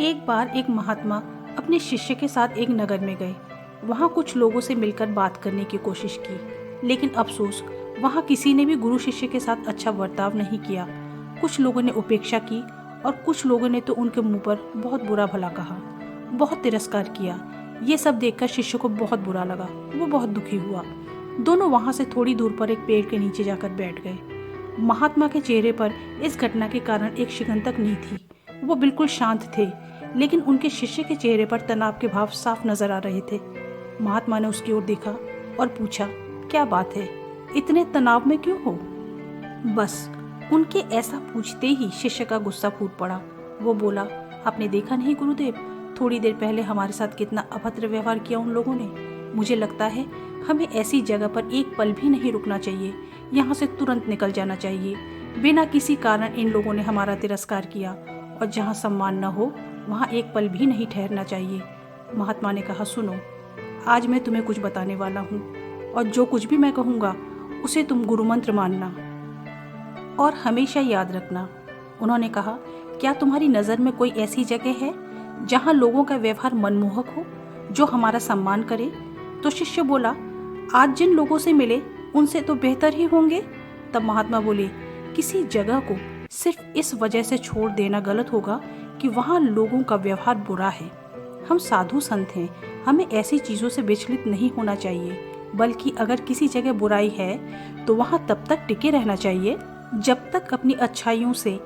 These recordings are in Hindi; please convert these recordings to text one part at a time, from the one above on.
एक बार एक महात्मा अपने शिष्य के साथ एक नगर में गए। वहाँ कुछ लोगों से मिलकर बात करने की कोशिश की, लेकिन अफसोस वहाँ किसी ने भी गुरु शिष्य के साथ अच्छा बर्ताव नहीं किया। कुछ लोगों ने उपेक्षा की और कुछ लोगों ने तो उनके मुंह पर बहुत बुरा भला कहा, बहुत तिरस्कार किया। ये सब देखकर शिष्य को बहुत बुरा लगा, वो बहुत दुखी हुआ। दोनों वहाँ से थोड़ी दूर पर एक पेड़ के नीचे जाकर बैठ गए। महात्मा के चेहरे पर इस घटना के कारण एक शिकन तक नहीं थी। वो बिल्कुल शांत थे, लेकिन उनके शिष्य के चेहरे पर तनाव के भाव साफ नजर आ रहे थे। महात्मा ने उसकी ओर देखा और पूछा, क्या बात है, इतने तनाव में क्यों हो? बस उनके ऐसा पूछते ही शिष्य का गुस्सा फूट पड़ा। वो बोला, आपने देखा नहीं गुरुदेव, थोड़ी देर पहले हमारे साथ कितना अभद्र व्यवहार किया उन लोगों ने। मुझे लगता है हमें ऐसी जगह पर एक पल भी नहीं रुकना चाहिए, यहाँ से तुरंत निकल जाना चाहिए। बिना किसी कारण इन लोगों ने हमारा तिरस्कार किया और जहाँ सम्मान न हो वहाँ एक पल भी नहीं ठहरना चाहिए। महात्मा ने कहा, सुनो, आज मैं तुम्हें कुछ बताने वाला हूँ और जो कुछ भी मैं कहूँगा उसे तुम गुरु मंत्र मानना और हमेशा याद रखना। उन्होंने कहा, क्या तुम्हारी नज़र में कोई ऐसी जगह है जहाँ लोगों का व्यवहार मनमोहक हो, जो हमारा सम्मान करे? तो शिष्य बोला, आज जिन लोगों से मिले उनसे तो बेहतर ही होंगे। तब महात्मा बोले, किसी जगह को सिर्फ इस वजह से छोड़ देना गलत होगा कि वहाँ लोगों का व्यवहार बुरा है। हम साधु संत हैं, हमें ऐसी चीज़ों से विचलित नहीं होना चाहिए, बल्कि अगर किसी जगह बुराई है तो वहाँ तब तक टिके रहना चाहिए जब तक अपनी अच्छाइयों से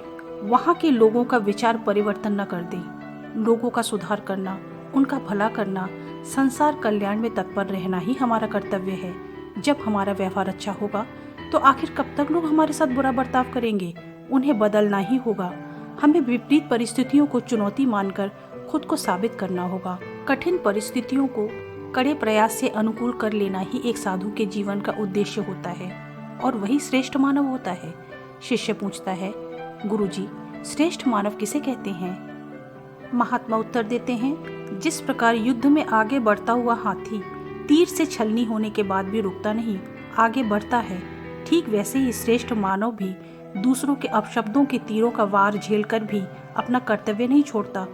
वहाँ के लोगों का विचार परिवर्तन न कर दें। लोगों का सुधार करना, उनका भला करना, संसार कल्याण में तत्पर रहना ही हमारा कर्तव्य है। जब हमारा व्यवहार अच्छा होगा तो आखिर कब तक लोग हमारे साथ बुरा बर्ताव करेंगे? उन्हें बदलना ही होगा। हमें विपरीत परिस्थितियों को चुनौती मानकर खुद को साबित करना होगा। कठिन परिस्थितियों को कड़े प्रयास से अनुकूल कर लेना ही एक साधु के जीवन का उद्देश्य होता है और वही श्रेष्ठ मानव होता है। शिष्य पूछता है, गुरुजी, श्रेष्ठ मानव किसे कहते हैं? महात्मा उत्तर देते हैं, जिस प्रकार युद्ध में आगे बढ़ता हुआ हाथी तीर से छलनी होने के बाद भी रुकता नहीं, आगे बढ़ता है, ठीक वैसे ही श्रेष्ठ मानव भी दूसरों के अपशब्दों के तीरों का वार झेलकर भी अपना कर्तव्य नहीं छोड़ता।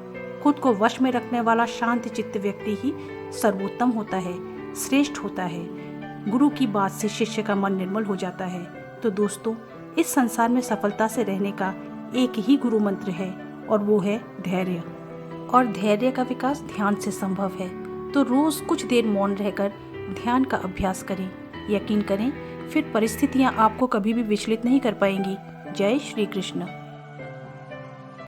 खुद को वश में रखने वाला शांत चित्त व्यक्ति ही सर्वोत्तम होता है, श्रेष्ठ होता है। गुरु की बात से शिष्य का मन निर्मल हो जाता है। तो दोस्तों, इस संसार में सफलता से रहने का एक ही गुरु मंत्र है और वो है धैर्य। और धैर्य का विकास ध्यान से संभव है। तो रोज कुछ देर मौन रहकर ध्यान का अभ्यास करें। यकीन करें, फिर परिस्थितियां आपको कभी भी विचलित नहीं कर पाएंगी। जय श्री कृष्ण।